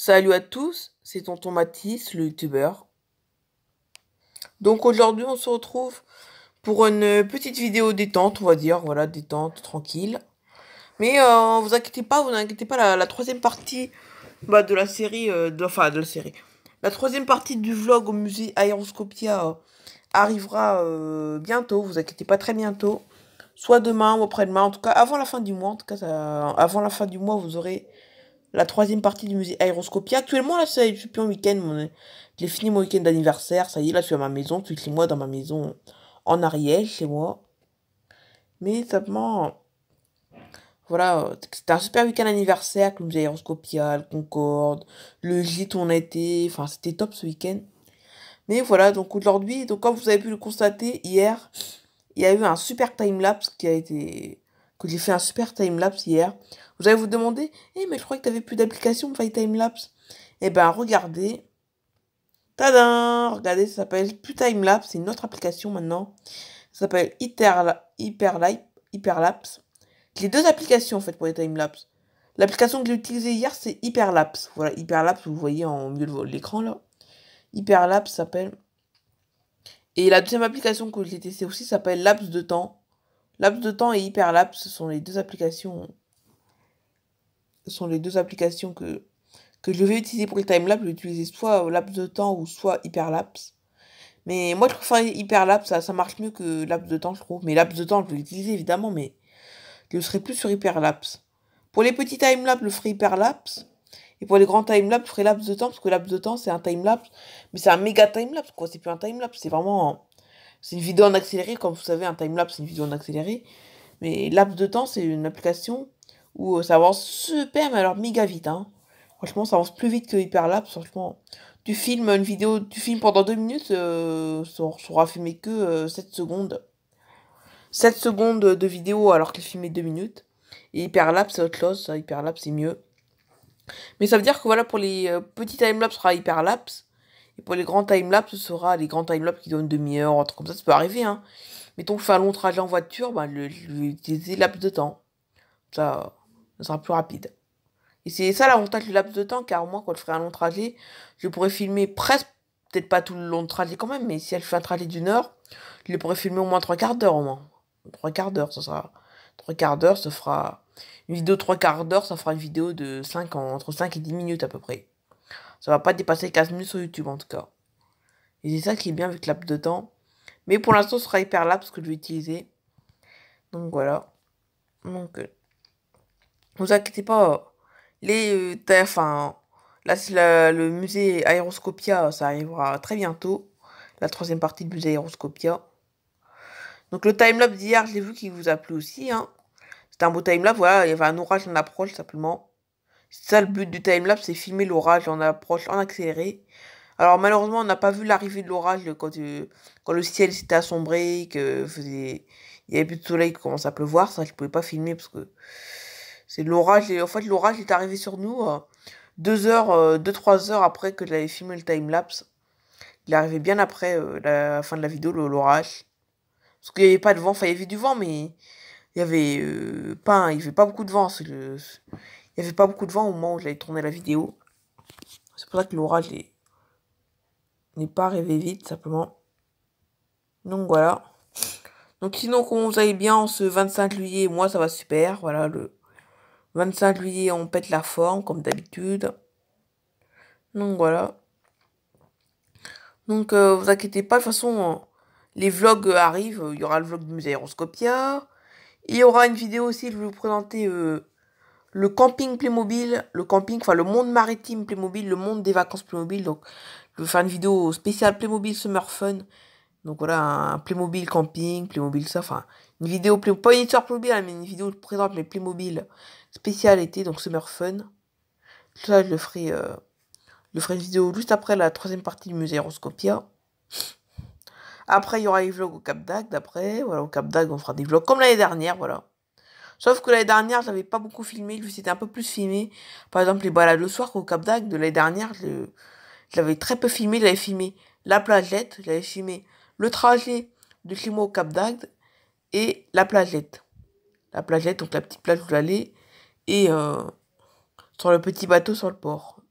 Salut à tous, c'est Tonton Mathis, le youtubeur. Donc aujourd'hui on se retrouve pour une petite vidéo détente, on va dire, voilà, détente, tranquille. Mais vous inquiétez pas, la troisième partie de la série, de la série. La troisième partie du vlog au musée Aéroscopia arrivera bientôt, vous inquiétez pas, très bientôt. Soit demain ou après-demain, en tout cas avant la fin du mois, en tout cas avant la fin du mois vous aurez la troisième partie du musée Aéroscopia. Actuellement, là, je suis plus en week-end. J'ai fini mon week-end d'anniversaire. Ça y est, là, je suis à ma maison. Je suis chez moi, dans ma maison en Ariège, chez moi. Mais simplement, voilà, c'était un super week-end anniversaire. Le musée Aéroscopia, le Concorde, le gîte où on a été. Enfin, c'était top ce week-end. Mais voilà, donc aujourd'hui, donc comme vous avez pu le constater, hier, il y a eu un super time-lapse qui a été... que j'ai fait un super time-lapse hier. Vous allez vous demander, mais je crois que tu avais plus d'application pour faire time-lapse. Eh ben, regardez. Tadam! Regardez, ça s'appelle plus time-lapse. C'est une autre application maintenant. Ça s'appelle Hyperlapse. J'ai deux applications en fait pour les time-lapse. L'application que j'ai utilisée hier, c'est Hyperlapse. Voilà, Hyperlapse, vous voyez en milieu de l'écran là. Hyperlapse s'appelle. Et la deuxième application que j'ai testée aussi s'appelle Laps de temps. Laps de temps et Hyperlapse, ce sont les deux applications. Ce sont les deux applications que je vais utiliser pour le timelapse. Je vais utiliser soit laps de temps ou soit Hyperlapse. Mais moi, je préfère Hyperlapse, ça marche mieux que laps de temps, je trouve. Mais laps de temps, je vais l'utiliser évidemment, mais je serai plus sur Hyperlapse. Pour les petits timelapse, je ferai Hyperlapse. Et pour les grands timelapse, je ferai laps de temps, parce que laps de temps, c'est un timelapse. Mais c'est un méga timelapse, quoi. C'est plus un timelapse, c'est vraiment... C'est une vidéo en accéléré, comme vous savez, un timelapse, c'est une vidéo en accéléré. Mais laps de temps, c'est une application où ça avance super, mais alors méga vite, hein. Franchement, ça avance plus vite que Hyperlapse, franchement. Tu filmes une vidéo, tu filmes pendant 2 minutes, ça aura filmé que 7 secondes. 7 secondes de vidéo alors qu'il filmait 2 minutes. Et Hyperlapse, c'est autre chose, ça, Hyperlapse, c'est mieux. Mais ça veut dire que voilà, pour les petits timelapse, ce sera Hyperlapse. Et pour les grands timelapse, ce sera les grands timelapse qui donnent demi-heure, un truc comme ça peut arriver, hein. Mettons que je fais un long trajet en voiture, je vais utiliser laps de temps. Ça sera plus rapide. Et c'est ça l'avantage du laps de temps, car moi, quand je ferai un long trajet, je pourrais filmer presque, peut-être pas tout le long de trajet quand même, mais si elle fait un trajet d'une heure, je pourrais filmer au moins 3/4 d'heure au moins. 3/4 d'heure, ça sera... 3/4 d'heure, ça fera... Une vidéo de 3/4 d'heure, ça fera une vidéo de entre 5 et 10 minutes à peu près. Ça va pas dépasser 15 minutes sur YouTube en tout cas. Et c'est ça qui est bien avec laps de temps. Mais pour l'instant, ce sera Hyperlapse que je vais utiliser. Donc voilà. Donc, vous inquiétez pas. Enfin, là, c'est le musée Aéroscopia, ça arrivera très bientôt. La troisième partie du musée Aéroscopia. Donc le timelapse d'hier, je l'ai vu qui vous a plu aussi, hein. C'était un beau timelapse, voilà, il y avait un orage en approche simplement. C'est ça le but du timelapse, c'est filmer l'orage en approche, en accéléré. Alors malheureusement, on n'a pas vu l'arrivée de l'orage quand le ciel s'était assombré, il y avait plus de soleil qui commençait à pleuvoir. Ça, je pouvais pas filmer parce que c'est l'orage. En fait, l'orage est arrivé sur nous 3 heures après que j'avais filmé le timelapse. Il est arrivé bien après la fin de la vidéo, l'orage. Parce qu'il n'y avait pas de vent, enfin il y avait du vent, mais il y avait pas beaucoup de vent. Il y avait pas beaucoup de vent au moment où j'avais tourné la vidéo. C'est pour ça que l'orage n'est pas arrivé vite, simplement. Donc voilà. Donc sinon, comment vous allez bien en ce 25 juillet, moi ça va super. Voilà, le 25 juillet, on pète la forme, comme d'habitude. Donc voilà. Donc vous inquiétez pas, de toute façon, les vlogs arrivent. Il y aura le vlog du musée Aéroscopia. Il y aura une vidéo aussi, je vais vous présenter le camping Playmobil, le monde maritime Playmobil, le monde des vacances Playmobil. Donc je vais faire une vidéo spéciale Playmobil Summer Fun. Donc voilà, un Playmobil camping, Playmobil ça, enfin, une vidéo, pas une histoire Playmobil, hein, mais une vidéo qui présente les Playmobil spécial été, donc Summer Fun. Tout ça, je ferai une vidéo juste après la troisième partie du musée Aéroscopia. Après, il y aura les vlogs au Cap d'Agde, après, voilà, au Cap d'Agde, on fera des vlogs comme l'année dernière, voilà. Sauf que l'année dernière, j'avais pas beaucoup filmé, c'était un peu plus filmé. Par exemple, les balades le soir au Cap d'Agde de l'année dernière, je l'avais très peu filmé, j'avais filmé la plagette, j'avais filmé le trajet de chez moi au Cap d'Agde et la plagette. La plagette, donc la petite plage où j'allais, et sur le petit bateau sur le port.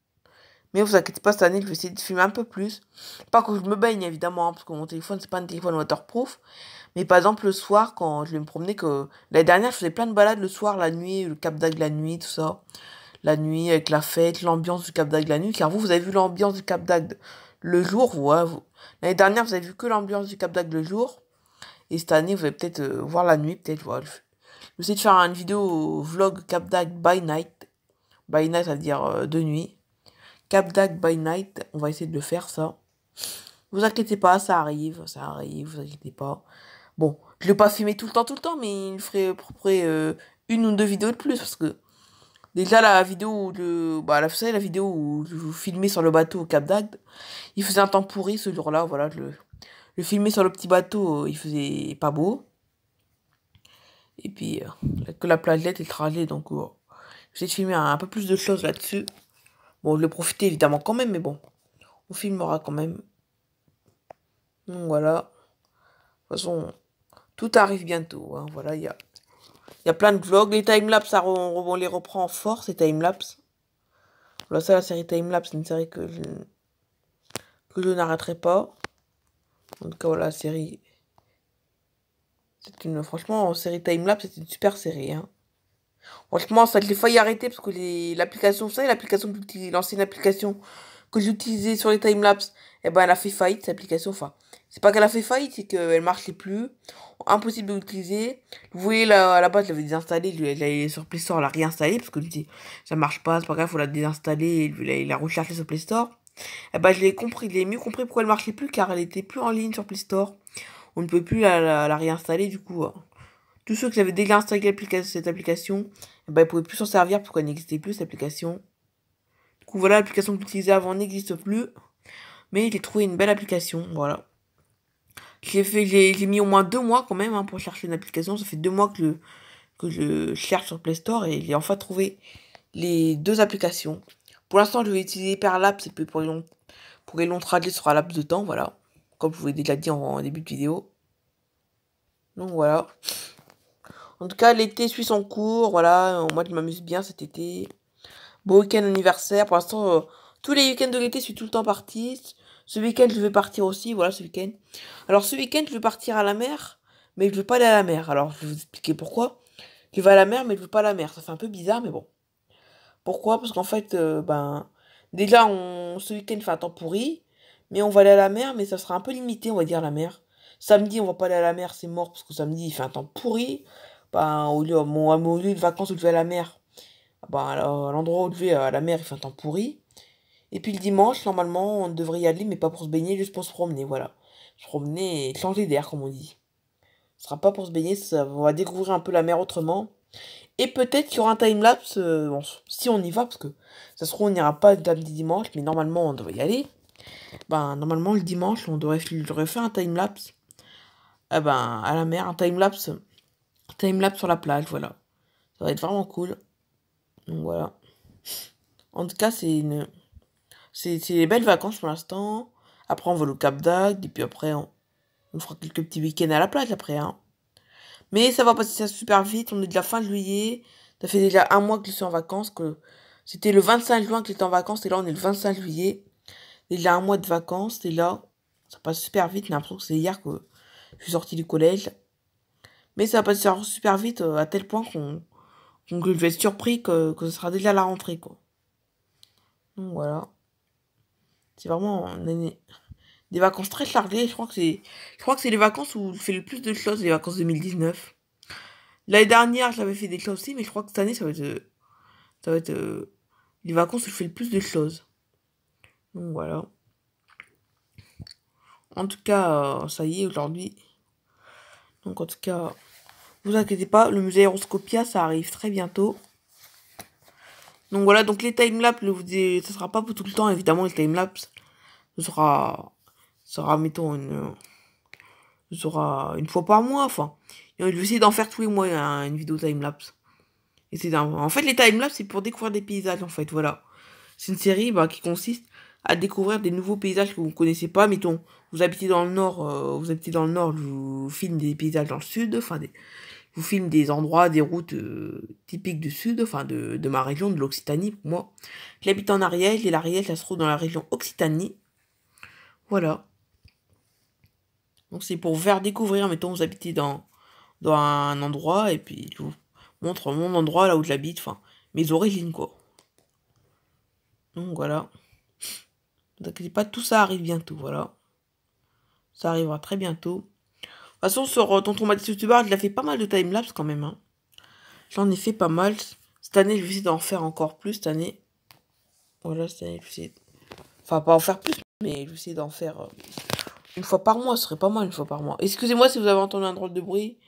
Mais vous inquiétez pas, cette année, je vais essayer de filmer un peu plus. Pas que je me baigne, évidemment, hein, parce que mon téléphone, c'est pas un téléphone waterproof. Mais par exemple, le soir, quand je vais me promener, que l'année dernière, je faisais plein de balades le soir, la nuit, le Cap d'Agde la nuit, tout ça. La nuit, avec la fête, l'ambiance du Cap d'Agde la nuit. Car vous avez vu l'ambiance du Cap d'Agde le jour, ouais, vous. L'année dernière, vous avez vu que l'ambiance du Cap d'Agde le jour. Et cette année, vous allez peut-être voir la nuit, peut-être, voilà. Je vais essayer de faire une vidéo vlog Cap d'Agde by night. By night, c'est-à-dire de nuit. Cap d'Agde by night, on va essayer de le faire, ça. Vous inquiétez pas, ça arrive, vous inquiétez pas. Bon, je l'ai pas filmé tout le temps, mais il ferait à peu près une ou deux vidéos de plus, parce que déjà la vidéo où vous savez, la vidéo où je vous filmais sur le bateau au Cap d'Agde, il faisait un temps pourri ce jour-là, voilà, le filmer sur le petit bateau, il faisait pas beau. Et puis, que la plage et le trajet, donc j'ai filmé un peu plus de choses là-dessus. Bon, je l'ai profité évidemment quand même, mais bon, on filmera quand même. Donc voilà. De toute façon, tout arrive bientôt, hein. Voilà, il y a plein de vlogs. Les timelapse, on les reprend en force, les timelapse. Voilà, ça, la série timelapse, c'est une série que je n'arrêterai pas. En tout cas, voilà, la série. Franchement, série timelapse, c'est une super série, hein. Franchement, ça, je l'ai failli arrêter parce que l'application, vous savez, l'ancienne application que j'utilisais sur les timelapse, eh ben, elle a fait faillite, cette application. Enfin, c'est pas qu'elle a fait faillite, c'est qu'elle marchait plus. Impossible de l'utiliser. Vous voyez, là, à la base, je l'avais désinstallée, elle est sur Play Store, elle l'a réinstallée parce que je dis, ça marche pas, c'est pas grave, faut la désinstaller, il a rechargé sur Play Store. Eh ben, je l'ai mieux compris pourquoi elle marchait plus, car elle était plus en ligne sur Play Store. On ne peut plus la réinstaller, du coup. Tous ceux qui avaient déjà installé cette application, eh ben, ils ne pouvaient plus s'en servir parce qu'elle n'existait plus, cette application. Du coup, voilà, l'application que j'utilisais avant n'existe plus. Mais j'ai trouvé une belle application, voilà. J'ai mis au moins 2 mois quand même, hein, pour chercher une application. Ça fait 2 mois que je cherche sur Play Store et j'ai enfin trouvé les deux applications. Pour l'instant, je vais utiliser Hyperlapse et puis pour les longs trajets sur un laps de temps, voilà. Comme je vous l'ai déjà dit en début de vidéo. Donc voilà. En tout cas, l'été suit son cours, voilà. Moi, je m'amuse bien cet été. Beau week-end anniversaire. Pour l'instant, tous les week-ends de l'été, je suis tout le temps partie. Ce week-end, je vais partir aussi, voilà, ce week-end. Alors, ce week-end, je vais partir à la mer, mais je veux pas aller à la mer. Alors, je vais vous expliquer pourquoi. Je vais à la mer, mais je veux pas à la mer. Ça fait un peu bizarre, mais bon. Pourquoi? Parce qu'en fait, déjà, ce week-end, il fait un temps pourri, mais on va aller à la mer, mais ça sera un peu limité, on va dire, la mer. Samedi, on va pas aller à la mer, c'est mort, parce que samedi, il fait un temps pourri. Ben, au lieu de vacances où je vais à la mer, ben, à l'endroit où je vais à la mer, il fait un temps pourri. Et puis le dimanche, normalement, on devrait y aller, mais pas pour se baigner, juste pour se promener, voilà. Se promener et changer d'air, comme on dit. Ce sera pas pour se baigner, on va découvrir un peu la mer autrement. Et peut-être qu'il y aura un timelapse, bon, si on y va, parce que ça se trouve, on n'ira pas samedi dimanche, mais normalement, on devrait y aller. Ben, normalement, le dimanche, j'aurais fait un timelapse. À la mer, un timelapse sur la plage, voilà. Ça va être vraiment cool. Donc voilà. En tout cas, c'est des belles vacances pour l'instant. Après, on va au Cap d'Agde, et puis après, on fera quelques petits week-ends à la plage après, hein. Mais ça va passer ça super vite, on est déjà fin juillet. Ça fait déjà un mois que je suis en vacances, que c'était le 25 juin que j'étais en vacances, et là on est le 25 juillet. Déjà un mois de vacances, et là, ça passe super vite, j'ai l'impression que c'est hier que je suis sortie du collège. Mais ça va passer super vite, à tel point que je vais être surpris que ce sera déjà la rentrée, quoi. Donc voilà. C'est vraiment des vacances très chargées. Je crois que c'est les vacances où je fais le plus de choses, les vacances 2019. L'année dernière, j'avais fait des choses aussi, mais je crois que cette année, ça va être les vacances où je fais le plus de choses. Donc voilà. En tout cas, ça y est, aujourd'hui. Donc en tout cas, vous inquiétez pas, le musée Aéroscopia, ça arrive très bientôt. Donc voilà, donc les timelapse, ça sera pas pour tout le temps, évidemment, les timelapse. Mettons, une fois par mois, enfin. Et je vais essayer d'en faire tous les mois, hein, une vidéo timelapse. En fait, les timelapse, c'est pour découvrir des paysages, en fait, voilà. C'est une série qui consiste à découvrir des nouveaux paysages que vous ne connaissez pas. Mettons, vous habitez dans le nord, je vous filme des paysages dans le sud, enfin, je vous filme des endroits, des routes typiques du sud, enfin de ma région, de l'Occitanie, pour moi. J'habite en Ariège, et l'Ariège, ça se trouve dans la région Occitanie. Voilà. Donc c'est pour vous faire découvrir, mettons, vous habitez dans un endroit, et puis je vous montre mon endroit, là où j'habite, enfin, mes origines, quoi. Donc voilà. Ne vous inquiétez pas, tout ça arrive bientôt, voilà. Ça arrivera très bientôt. De toute façon, sur Tonton Mathis YouTuber, il a fait pas mal de timelapse quand même, hein. J'en ai fait pas mal. Cette année, je vais essayer d'en faire encore plus, cette année. Voilà, cette année, je vais essayer... Enfin, pas en faire plus, mais je vais essayer d'en faire une fois par mois. Ce serait pas mal, une fois par mois. Excusez-moi si vous avez entendu un drôle de bruit.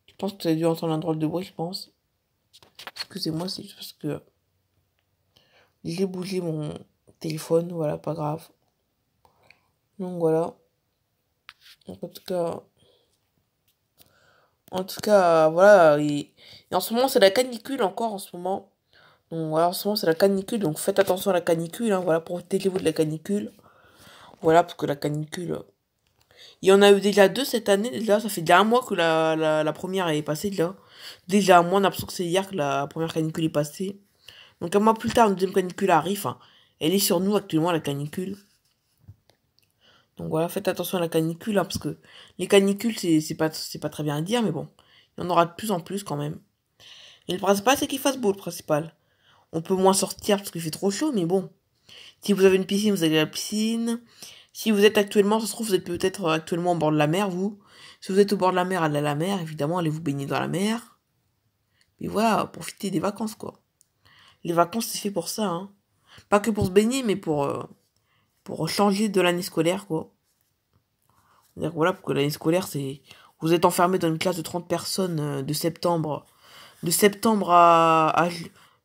Je pense que vous avez dû entendre un drôle de bruit, je pense. Excusez-moi, c'est juste parce que j'ai bougé mon téléphone. Voilà, pas grave. Donc voilà. Donc, en tout cas, voilà. Et en ce moment, c'est la canicule encore en ce moment. Donc voilà, en ce moment, c'est la canicule. Donc faites attention à la canicule. Hein, voilà, protégez-vous de la canicule. Voilà, parce que la canicule. Il y en a eu déjà deux cette année. Déjà, ça fait déjà un mois que la première est passée. Déjà un mois, on a l'impression que c'est hier que la première canicule est passée. Donc un mois plus tard, une deuxième canicule arrive. Hein. Elle est sur nous actuellement, la canicule. Donc voilà, faites attention à la canicule, hein, parce que les canicules, c'est pas très bien à dire, mais bon, il y en aura de plus en plus quand même. Et le principal, c'est qu'il fasse beau, le principal. On peut moins sortir parce qu'il fait trop chaud, mais bon. Si vous avez une piscine, vous avez la piscine. Si vous êtes actuellement, ça se trouve, vous êtes peut-être actuellement au bord de la mer, vous. Si vous êtes au bord de la mer, allez à la mer, évidemment, allez vous baigner dans la mer. Et voilà, profitez des vacances, quoi. Les vacances, c'est fait pour ça, hein. Pas que pour se baigner, mais pour changer de l'année scolaire, quoi. C'est-à-dire, voilà, pour que l'année scolaire, c'est... Vous êtes enfermé dans une classe de 30 personnes de septembre. De septembre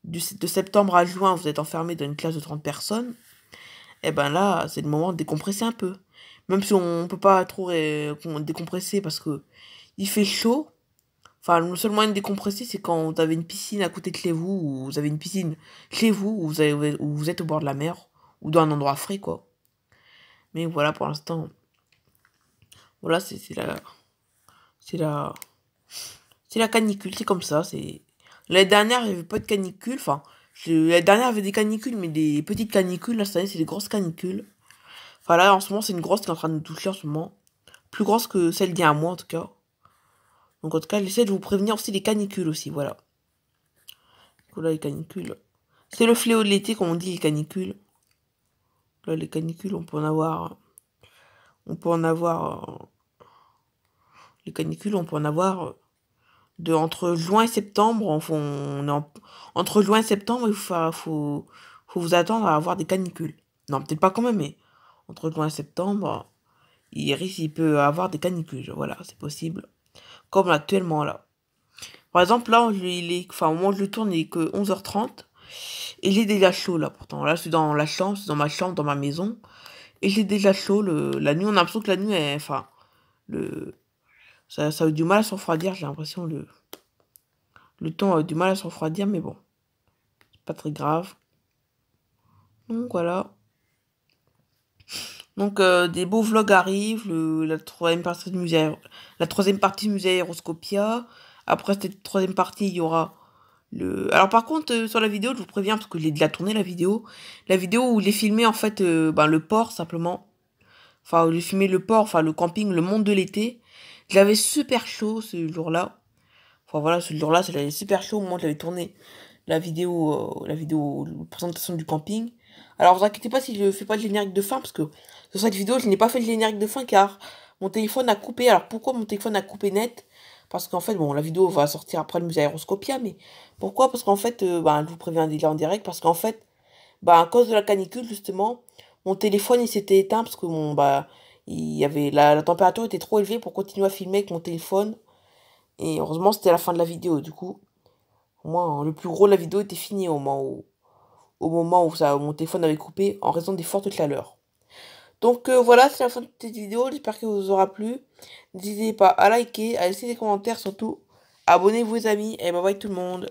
de septembre à juin, vous êtes enfermé dans une classe de 30 personnes. Et ben là, c'est le moment de décompresser un peu. Même si on peut pas trop décompresser parce que il fait chaud. Enfin, le seul moyen de décompresser, c'est quand vous avez une piscine à côté de chez vous, ou vous avez une piscine chez vous, où vous êtes au bord de la mer, ou dans un endroit frais, quoi. Mais voilà, pour l'instant, voilà, c'est la, c'est la canicule, c'est comme ça, c'est... L'année dernière, il n'y avait pas de canicule, enfin, l'année dernière, il y avait des canicules, mais des petites canicules, là, cette année, c'est des grosses canicules. Enfin, là, en ce moment, c'est une grosse qui est en train de nous toucher en ce moment. Plus grosse que celle d'il y a un mois, en tout cas. Donc, en tout cas, j'essaie de vous prévenir aussi des canicules aussi, voilà. Voilà, les canicules. C'est le fléau de l'été, comme on dit, les canicules. Là, les canicules, on peut en avoir... On peut en avoir... Les canicules, on peut en avoir... Entre juin et septembre, entre juin et septembre, faut vous attendre à avoir des canicules. Non, peut-être pas quand même, mais entre juin et septembre, il peut avoir des canicules. Voilà, c'est possible. Comme actuellement, là. Par exemple, là, enfin, au moment où je le tourne, il est que 11h30. Et j'ai déjà chaud, là, pourtant. Là, je suis dans la chambre, c'est dans ma chambre, dans ma maison. Et j'ai déjà chaud. La nuit, on a l'impression que la nuit, enfin, ça a eu du mal à se refroidir, j'ai l'impression, le temps a eu du mal à se refroidir, mais bon, c'est pas très grave. Donc voilà. Donc des beaux vlogs arrivent, la troisième partie musée Aéroscopia. Après cette troisième partie, il y aura le... Alors par contre, sur la vidéo, je vous préviens, parce que j'ai déjà tourné la vidéo. La vidéo où j'ai filmé en fait le port simplement. Enfin, où j'ai filmé le port, enfin le camping, le monde de l'été. J'avais super chaud ce jour-là. Enfin voilà, ce jour-là, c'était super chaud au moment où j'avais tourné la vidéo de présentation du camping. Alors vous inquiétez pas si je fais pas le générique de fin, parce que sur cette vidéo, je n'ai pas fait le générique de fin car mon téléphone a coupé. Alors pourquoi mon téléphone a coupé net? Parce qu'en fait, bon, la vidéo va sortir après le musée Aéroscopia, mais pourquoi? Parce qu'en fait, je vous préviens déjà en direct, parce qu'en fait, à cause de la canicule, justement, mon téléphone, il s'était éteint, parce que il y avait, la température était trop élevée pour continuer à filmer avec mon téléphone. Et heureusement, c'était la fin de la vidéo, du coup. Au moins, le plus gros de la vidéo était fini au moment où mon téléphone avait coupé en raison des fortes chaleurs. Donc voilà, c'est la fin de cette vidéo. J'espère que vous aura plu. N'hésitez pas à liker, à laisser des commentaires surtout. Abonnez-vous les amis et bye bye tout le monde.